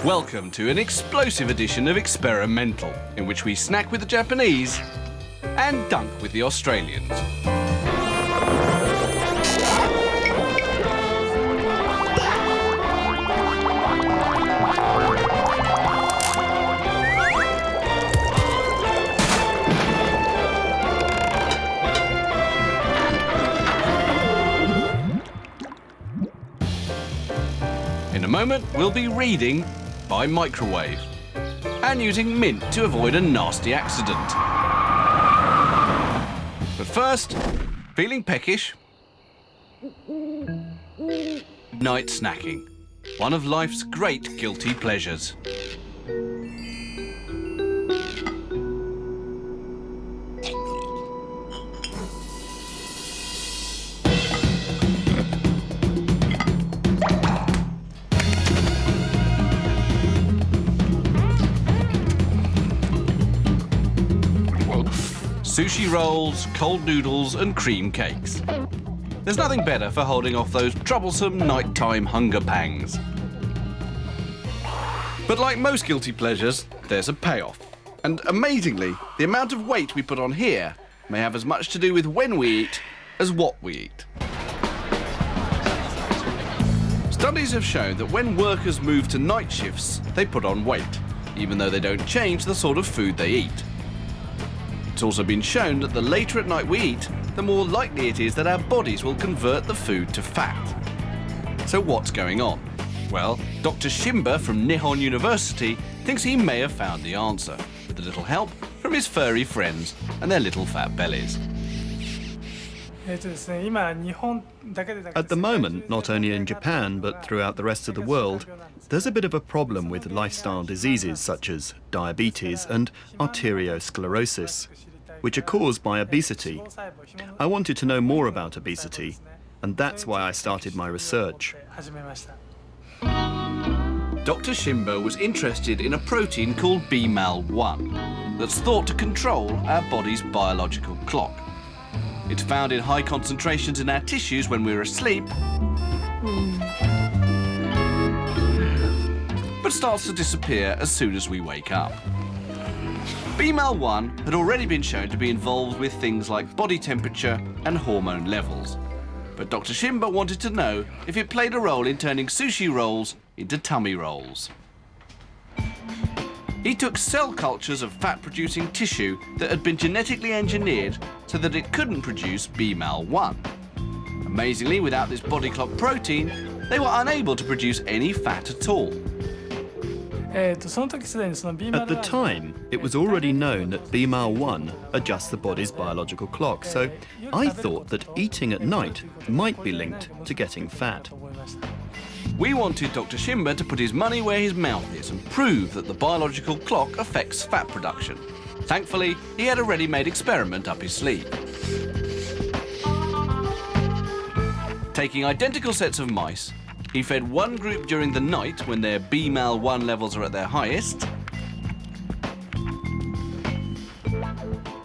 Welcome to an explosive edition of ExperiMental, in which we snack with the Japanese and dunk with the Australians. In a moment, we'll be reading by microwave and using mint to avoid a nasty accident. But first, feeling peckish? Night snacking, one of life's great guilty pleasures. Sushi rolls, cold noodles and cream cakes. There's nothing better for holding off those troublesome nighttime hunger pangs. But like most guilty pleasures, there's a payoff. And amazingly, the amount of weight we put on here may have as much to do with when we eat as what we eat. Studies have shown that when workers move to night shifts, they put on weight, even though they don't change the sort of food they eat. It's also been shown that the later at night we eat, the more likely it is that our bodies will convert the food to fat. So what's going on? Well, Dr. Shimba from Nihon University thinks he may have found the answer, with a little help from his furry friends and their little fat bellies. At the moment, not only in Japan but throughout the rest of the world, there's a bit of a problem with lifestyle diseases such as diabetes and arteriosclerosis, which are caused by obesity. I wanted to know more about obesity, and that's why I started my research. Dr. Shimba was interested in a protein called BMAL1 that's thought to control our body's biological clock. It's found in high concentrations in our tissues when we're asleep, but starts to disappear as soon as we wake up. BMAL1 had already been shown to be involved with things like body temperature and hormone levels. But Dr. Shimba wanted to know if it played a role in turning sushi rolls into tummy rolls. He took cell cultures of fat-producing tissue that had been genetically engineered so that it couldn't produce BMAL1. Amazingly, without this body clock protein, they were unable to produce any fat at all. At the time, it was already known that BMAL1 adjusts the body's biological clock, so I thought that eating at night might be linked to getting fat. We wanted Dr. Shimba to put his money where his mouth is and prove that the biological clock affects fat production. Thankfully, he had a ready-made experiment up his sleeve. Taking identical sets of mice, he fed one group during the night when their BMAL1 levels are at their highest,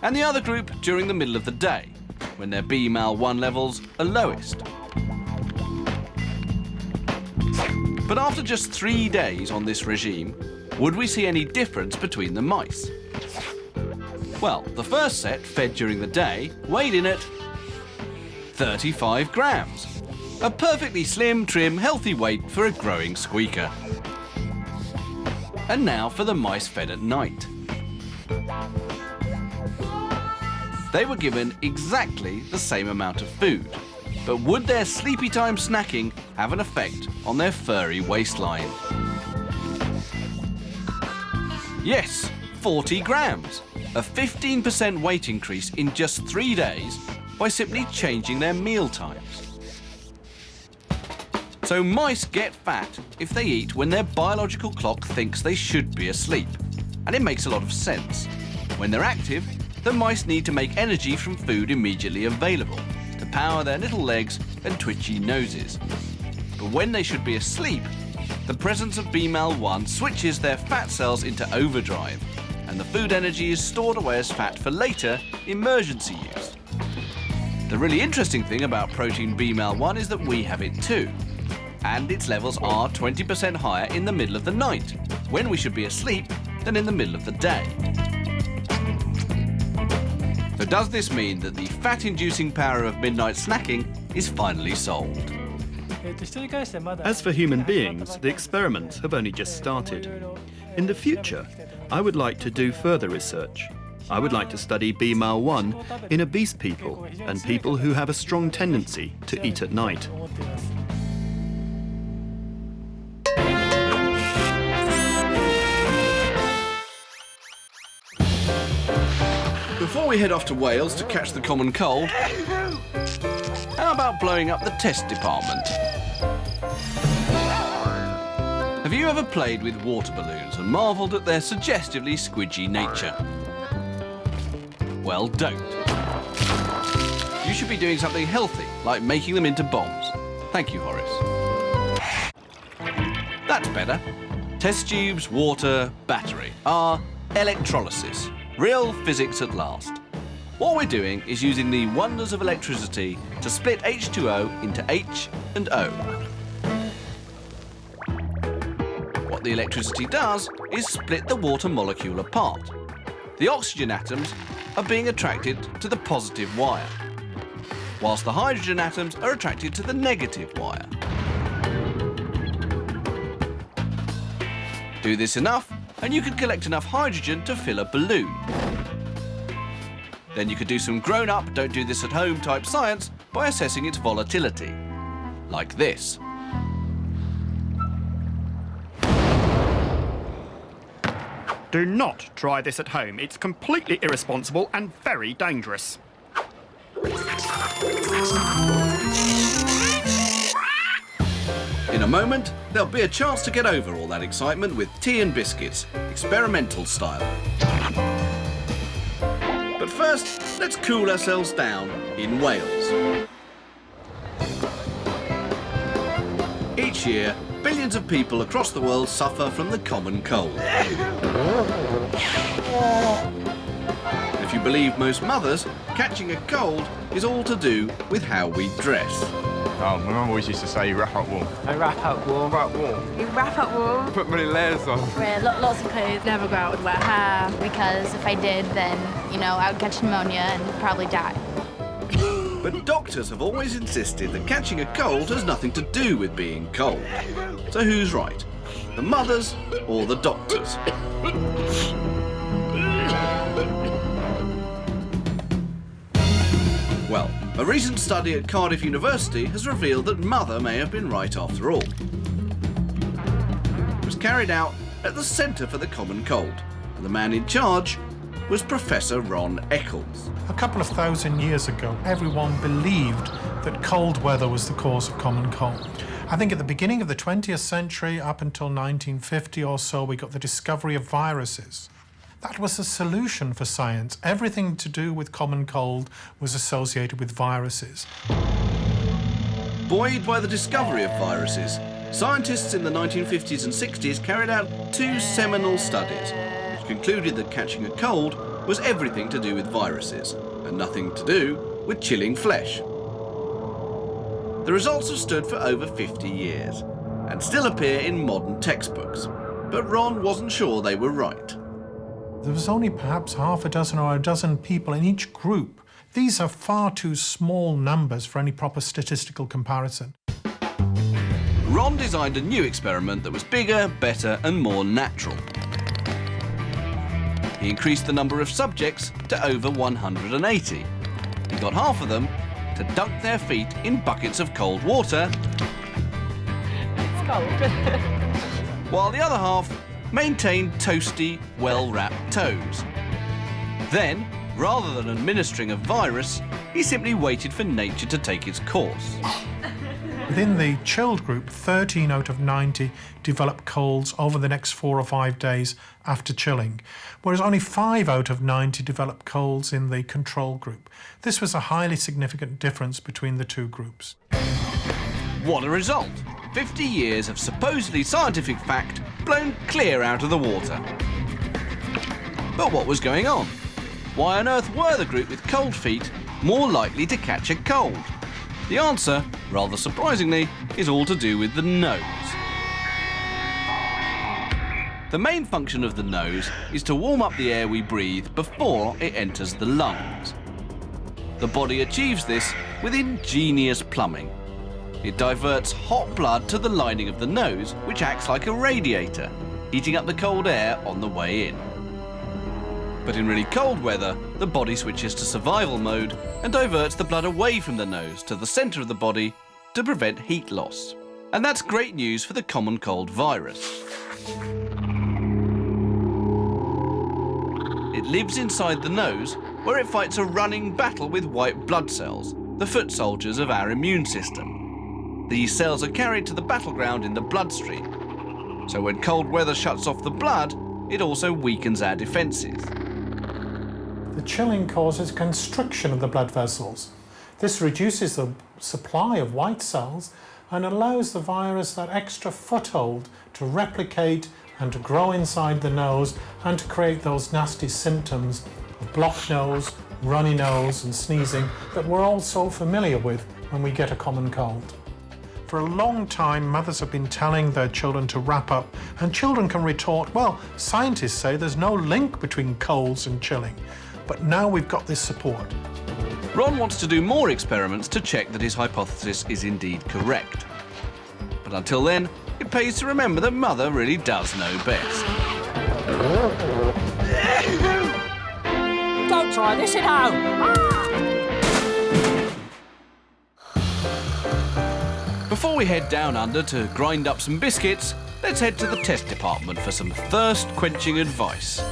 and the other group during the middle of the day, when their BMAL1 levels are lowest. But after just 3 days on this regime, would we see any difference between the mice? Well, the first set, fed during the day, weighed in at 35 grams. A perfectly slim, trim, healthy weight for a growing squeaker. And now for the mice fed at night. They were given exactly the same amount of food, but would their sleepy time snacking have an effect on their furry waistline? Yes, 40 grams, a 15% weight increase in just 3 days by simply changing their meal times. So mice get fat if they eat when their biological clock thinks they should be asleep. And it makes a lot of sense. When they're active, the mice need to make energy from food immediately available to power their little legs and twitchy noses. But when they should be asleep, the presence of BMAL1 switches their fat cells into overdrive, and the food energy is stored away as fat for later emergency use. The really interesting thing about protein BMAL1 is that we have it too. and its levels are 20% higher in the middle of the night, when we should be asleep, than in the middle of the day. So does this mean that the fat-inducing power of midnight snacking is finally solved? As for human beings, the experiments have only just started. In the future, I would like to do further research. I would like to study BMAL1 in obese people and people who have a strong tendency to eat at night. Before we head off to Wales to catch the common cold, how about blowing up the test department? Have you ever played with water balloons and marvelled at their suggestively squidgy nature? Well, don't. You should be doing something healthy, like making them into bombs. Thank you, Horace. That's better. Test tubes, water, battery are electrolysis. Real physics at last. What we're doing is using the wonders of electricity to split H2O into H and O. What the electricity does is split the water molecule apart. The oxygen atoms are being attracted to the positive wire, whilst the hydrogen atoms are attracted to the negative wire. Do this enough, and you can collect enough hydrogen to fill a balloon. Then you could do some grown-up, don't do this at home type science by assessing its volatility. Like this. Do not try this at home. It's completely irresponsible and very dangerous. In a moment, there'll be a chance to get over all that excitement with tea and biscuits, experimental style. But first, let's cool ourselves down in Wales. Each year, billions of people across the world suffer from the common cold. If you believe most mothers, catching a cold is all to do with how we dress. Oh, my mum always used to say, wrap up warm. I wrap up warm. Wrap warm. You wrap up warm. Put many layers on. Wear lots of clothes. Never go out with wet hair. Because if I did, then, I would catch pneumonia and probably die. But doctors have always insisted that catching a cold has nothing to do with being cold. So who's right? The mothers or the doctors? Well, a recent study at Cardiff University has revealed that mother may have been right after all. It was carried out at the Centre for the Common Cold, and the man in charge was Professor Ron Eccles. A couple of thousand years ago, everyone believed that cold weather was the cause of common cold. I think at the beginning of the 20th century, up until 1950 or so, we got the discovery of viruses. That was the solution for science. Everything to do with common cold was associated with viruses. Buoyed by the discovery of viruses, scientists in the 1950s and 60s carried out two seminal studies, which concluded that catching a cold was everything to do with viruses, and nothing to do with chilling flesh. The results have stood for over 50 years, and still appear in modern textbooks, but Ron wasn't sure they were right. There was only perhaps half a dozen or a dozen people in each group. These are far too small numbers for any proper statistical comparison. Ron designed a new experiment that was bigger, better and more natural. He increased the number of subjects to over 180. He got half of them to dunk their feet in buckets of cold water, It's cold. while the other half maintained toasty, well-wrapped toes. Then, rather than administering a virus, he simply waited for nature to take its course. Within the chilled group, 13 out of 90 developed colds over the next 4 or 5 days after chilling, whereas only 5 out of 90 developed colds in the control group. This was a highly significant difference between the two groups. What a result! 50 years of supposedly scientific fact blown clear out of the water. But what was going on? Why on earth were the group with cold feet more likely to catch a cold? The answer, rather surprisingly, is all to do with the nose. The main function of the nose is to warm up the air we breathe before it enters the lungs. The body achieves this with ingenious plumbing. It diverts hot blood to the lining of the nose, which acts like a radiator, heating up the cold air on the way in. But in really cold weather, the body switches to survival mode and diverts the blood away from the nose to the centre of the body to prevent heat loss. And that's great news for the common cold virus. It lives inside the nose, where it fights a running battle with white blood cells, the foot soldiers of our immune system. These cells are carried to the battleground in the bloodstream. So when cold weather shuts off the blood, it also weakens our defences. The chilling causes constriction of the blood vessels. This reduces the supply of white cells and allows the virus that extra foothold to replicate and to grow inside the nose and to create those nasty symptoms of blocked nose, runny nose and sneezing that we're all so familiar with when we get a common cold. For a long time, mothers have been telling their children to wrap up, and children can retort, well, scientists say there's no link between colds and chilling. But now we've got this support. Ron wants to do more experiments to check that his hypothesis is indeed correct. But until then, it pays to remember that Mother really does know best. Don't try this at home. Before we head down under to grind up some biscuits, let's head to the test department for some thirst-quenching advice.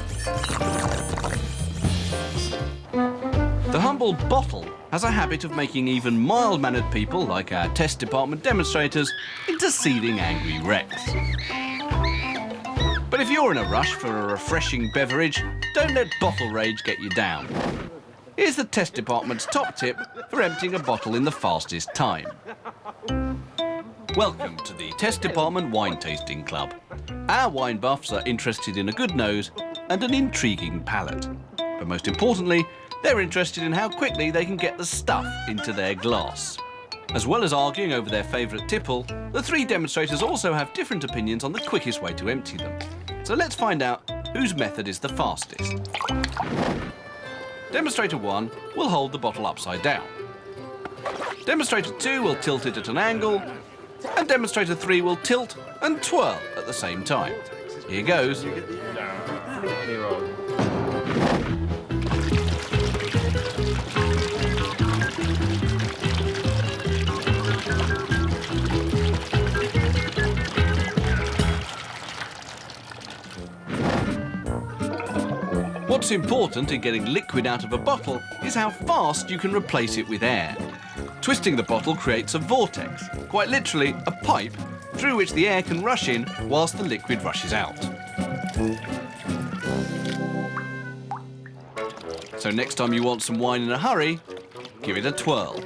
The humble bottle has a habit of making even mild-mannered people, like our test department demonstrators, into seething angry wrecks. But if you're in a rush for a refreshing beverage, don't let bottle rage get you down. Here's the test department's top tip for emptying a bottle in the fastest time. Welcome to the Test Department Wine Tasting Club. Our wine buffs are interested in a good nose and an intriguing palate. But most importantly, they're interested in how quickly they can get the stuff into their glass. As well as arguing over their favourite tipple, the three demonstrators also have different opinions on the quickest way to empty them. So let's find out whose method is the fastest. Demonstrator 1 will hold the bottle upside down. Demonstrator 2 will tilt it at an angle, and Demonstrator 3 will tilt and twirl at the same time. Here goes. What's important in getting liquid out of a bottle is how fast you can replace it with air. Twisting the bottle creates a vortex, quite literally a pipe, through which the air can rush in whilst the liquid rushes out. So next time you want some wine in a hurry, give it a twirl.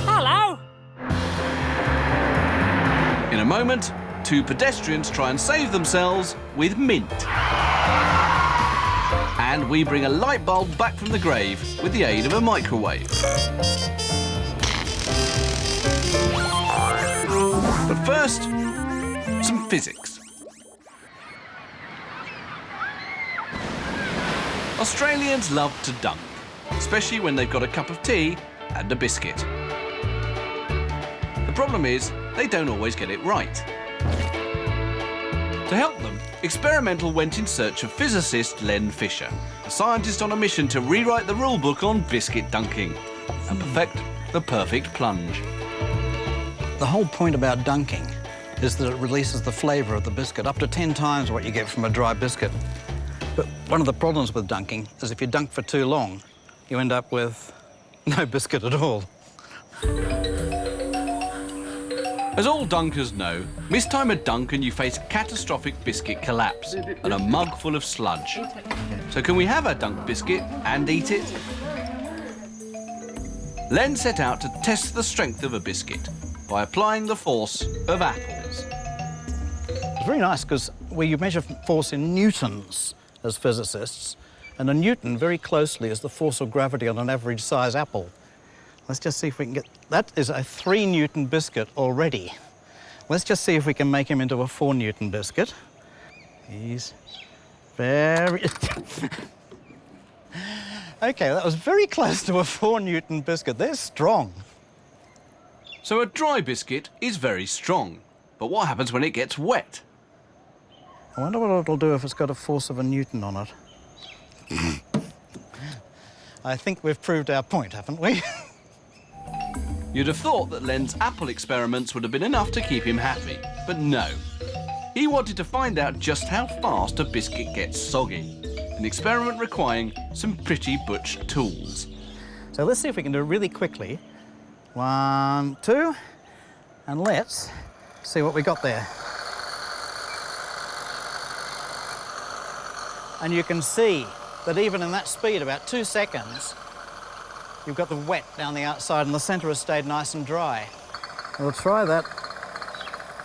Hello. In a moment, two pedestrians try and save themselves with mint. And we bring a light bulb back from the grave with the aid of a microwave. But first, some physics. Australians love to dunk, especially when they've got a cup of tea and a biscuit. The problem is, they don't always get it right. To help them, ExperiMental went in search of physicist Len Fisher, a scientist on a mission to rewrite the rulebook on biscuit dunking and perfect the perfect plunge. The whole point about dunking is that it releases the flavour of the biscuit, up to 10 times what you get from a dry biscuit. But one of the problems with dunking is if you dunk for too long, you end up with no biscuit at all. As all dunkers know, mistime a dunk and you face catastrophic biscuit collapse and a mug full of sludge. So can we have a dunk biscuit and eat it? Len set out to test the strength of a biscuit by applying the force of apples. very nice because we measure force in newtons as physicists, and a newton very closely is the force of gravity on an average size apple. Let's just see if we can get... That is a 3 Newton biscuit already. Let's just see if we can make him into a 4 Newton biscuit. He's very... OK, that was very close to a 4 Newton biscuit. They're strong. So a dry biscuit is very strong. But what happens when it gets wet? I wonder what it'll do if it's got a force of a Newton on it. I think we've proved our point, haven't we? You'd have thought that Len's apple experiments would have been enough to keep him happy, but no. He wanted to find out just how fast a biscuit gets soggy, an experiment requiring some pretty butch tools. So let's see if we can do it really quickly. 1, 2, and let's see what we got there. And you can see that even in that speed, about 2 seconds, you've got the wet down the outside and the centre has stayed nice and dry. We'll try that.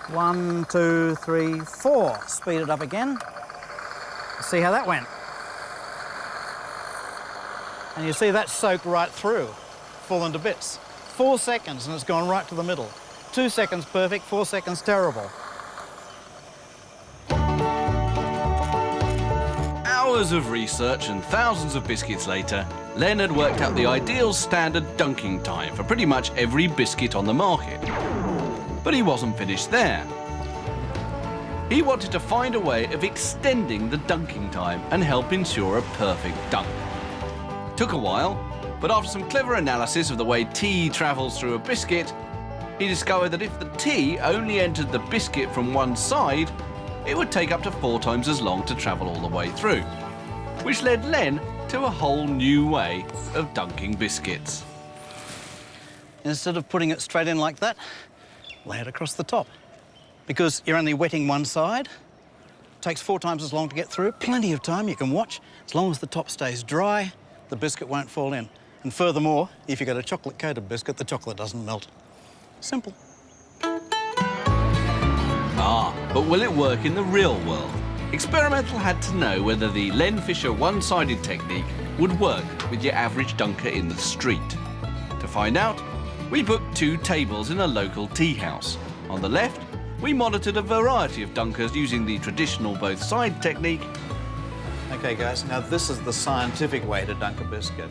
1, 2, 3, 4. Speed it up again. See how that went. And you see that soaked right through, fallen to bits. 4 seconds and it's gone right to the middle. 2 seconds perfect, 4 seconds terrible. Hours of research and thousands of biscuits later, Len had worked out the ideal standard dunking time for pretty much every biscuit on the market. But he wasn't finished there. He wanted to find a way of extending the dunking time and help ensure a perfect dunk. Took a while, but after some clever analysis of the way tea travels through a biscuit, he discovered that if the tea only entered the biscuit from one side, it would take up to 4 times as long to travel all the way through, which led Len to a whole new way of dunking biscuits. Instead of putting it straight in like that, lay it across the top. Because you're only wetting one side, it takes 4 times as long to get through, plenty of time, you can watch. As long as the top stays dry, the biscuit won't fall in. And furthermore, if you've got a chocolate-coated biscuit, the chocolate doesn't melt. Simple. Ah, but will it work in the real world? ExperiMental had to know whether the Len Fisher one-sided technique would work with your average dunker in the street. To find out, we booked 2 tables in a local tea house. On the left, we monitored a variety of dunkers using the traditional both-side technique. OK, guys, now this is the scientific way to dunk a biscuit.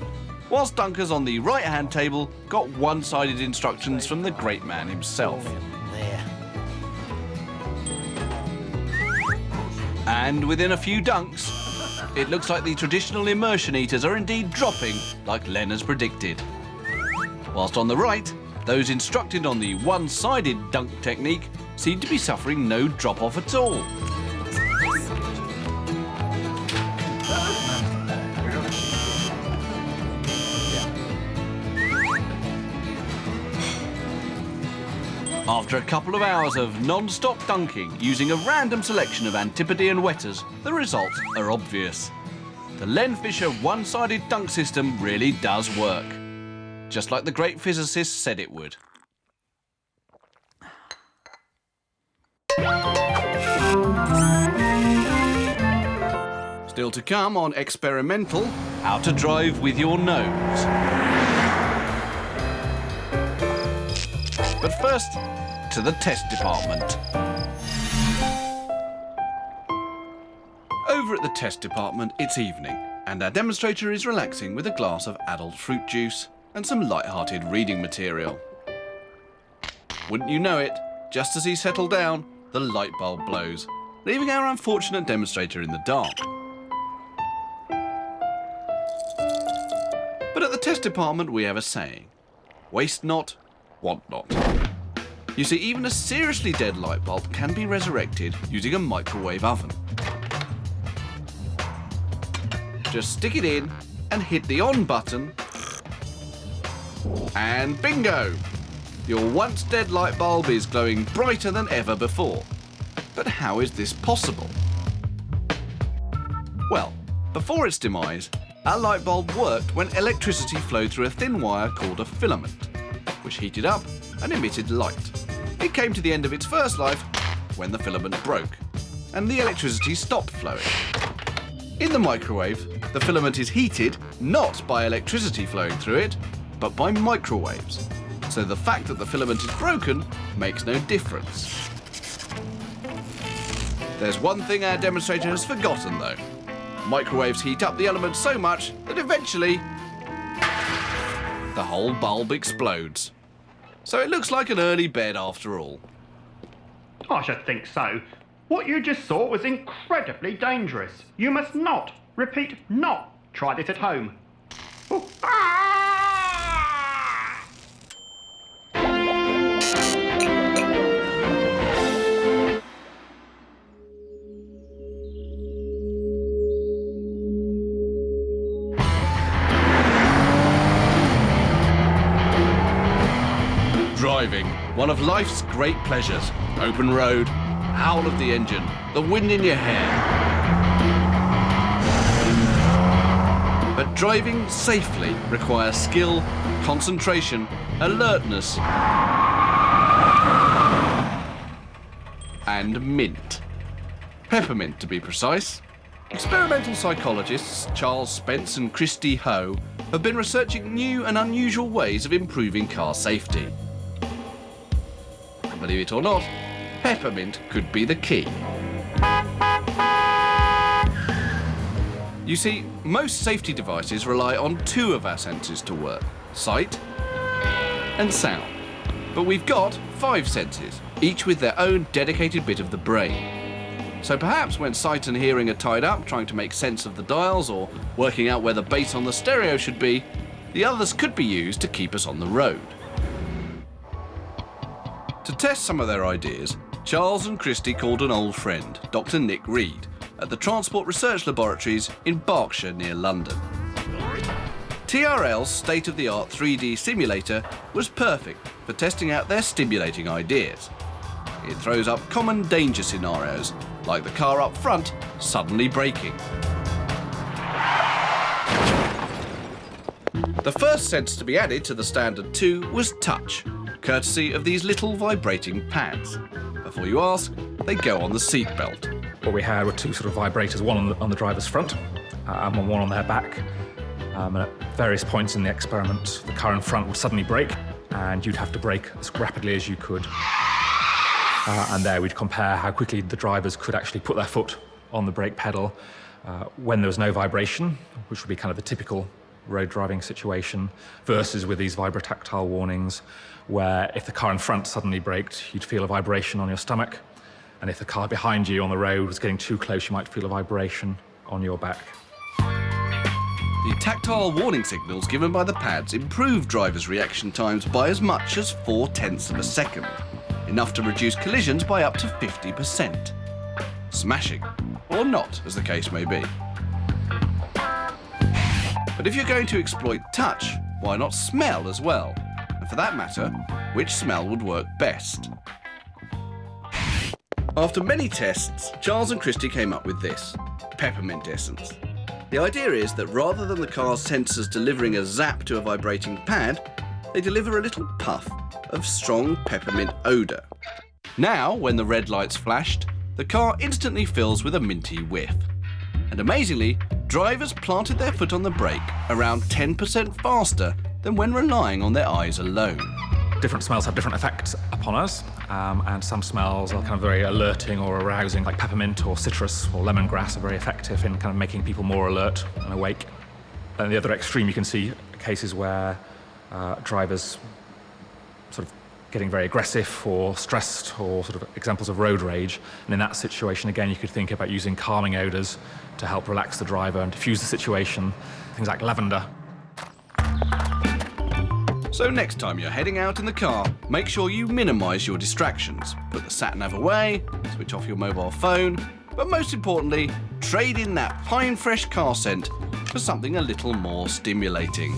Whilst dunkers on the right-hand table got one-sided instructions from the great man himself. There. And within a few dunks, it looks like the traditional immersion eaters are indeed dropping like Len has predicted. Whilst on the right, those instructed on the one-sided dunk technique seem to be suffering no drop-off at all. After a couple of hours of non-stop dunking using a random selection of Antipodean wetters, the results are obvious. The Len Fisher one-sided dunk system really does work, just like the great physicist said it would. Still to come on ExperiMental, how to drive with your nose. But first, to the test department. Over at the test department, it's evening, and our demonstrator is relaxing with a glass of adult fruit juice and some light-hearted reading material. Wouldn't you know it, just as he settled down, the light bulb blows, leaving our unfortunate demonstrator in the dark. But at the test department we have a saying, waste not, want not. You see, even a seriously dead light bulb can be resurrected using a microwave oven. Just stick it in and hit the on button, and bingo! Your once dead light bulb is glowing brighter than ever before. But how is this possible? Well, before its demise, our light bulb worked when electricity flowed through a thin wire called a filament, which heated up and emitted light. It came to the end of its first life when the filament broke. and the electricity stopped flowing. In the microwave, the filament is heated not by electricity flowing through it, but by microwaves. So the fact that the filament is broken makes no difference. There's one thing our demonstrator has forgotten though. Microwaves heat up the element so much that eventually the whole bulb explodes. So it looks like an early bed after all. I should think so. What you just saw was incredibly dangerous. You must not, repeat, not try this at home. Oh. Driving, one of life's great pleasures. Open road, howl of the engine, the wind in your hair. But driving safely requires skill, concentration, alertness, and mint. Peppermint, to be precise. Experimental psychologists Charles Spence and Christy Ho have been researching new and unusual ways of improving car safety. Believe it or not, peppermint could be the key. You see, most safety devices rely on two of our senses to work: sight and sound. But we've got 5 senses, each with their own dedicated bit of the brain. So perhaps when sight and hearing are tied up trying to make sense of the dials or working out where the bass on the stereo should be, the others could be used to keep us on the road. To test some of their ideas, Charles and Christy called an old friend, Dr. Nick Reed, at the Transport Research Laboratories in Berkshire near London. TRL's state-of-the-art 3D simulator was perfect for testing out their stimulating ideas. It throws up common danger scenarios, like the car up front suddenly braking. The first sense to be added to the standard 2 was touch, courtesy of these little vibrating pads. Before you ask, they go on the seatbelt. What we had were 2 sort of vibrators, one on the driver's front and one on their back. And at various points in the experiment, the car in front would suddenly brake, and you'd have to brake as rapidly as you could. And there we'd compare how quickly the drivers could actually put their foot on the brake pedal when there was no vibration, which would be kind of the typical road driving situation, versus with these vibrotactile warnings, where if the car in front suddenly braked, you'd feel a vibration on your stomach, and if the car behind you on the road was getting too close, you might feel a vibration on your back. The tactile warning signals given by the pads improve drivers' reaction times by as much as 0.4 of a second, enough to reduce collisions by up to 50%. Smashing, or not, as the case may be. But if you're going to exploit touch, why not smell as well? And for that matter, which smell would work best? After many tests, Charles and Christy came up with this: peppermint essence. The idea is that rather than the car's sensors delivering a zap to a vibrating pad, they deliver a little puff of strong peppermint odour. Now, when the red lights flashed, the car instantly fills with a minty whiff. And amazingly, drivers planted their foot on the brake around 10% faster than when relying on their eyes alone. Different smells have different effects upon us, and some smells are kind of very alerting or arousing, like peppermint or citrus or lemongrass are very effective in kind of making people more alert and awake. And at the other extreme, you can see cases where drivers sort of getting very aggressive or stressed, or sort of examples of road rage. And in that situation, again, you could think about using calming odours to help relax the driver and diffuse the situation. Things like lavender. So next time you're heading out in the car, make sure you minimise your distractions. Put the sat-nav away, switch off your mobile phone, but most importantly, trade in that pine fresh car scent for something a little more stimulating.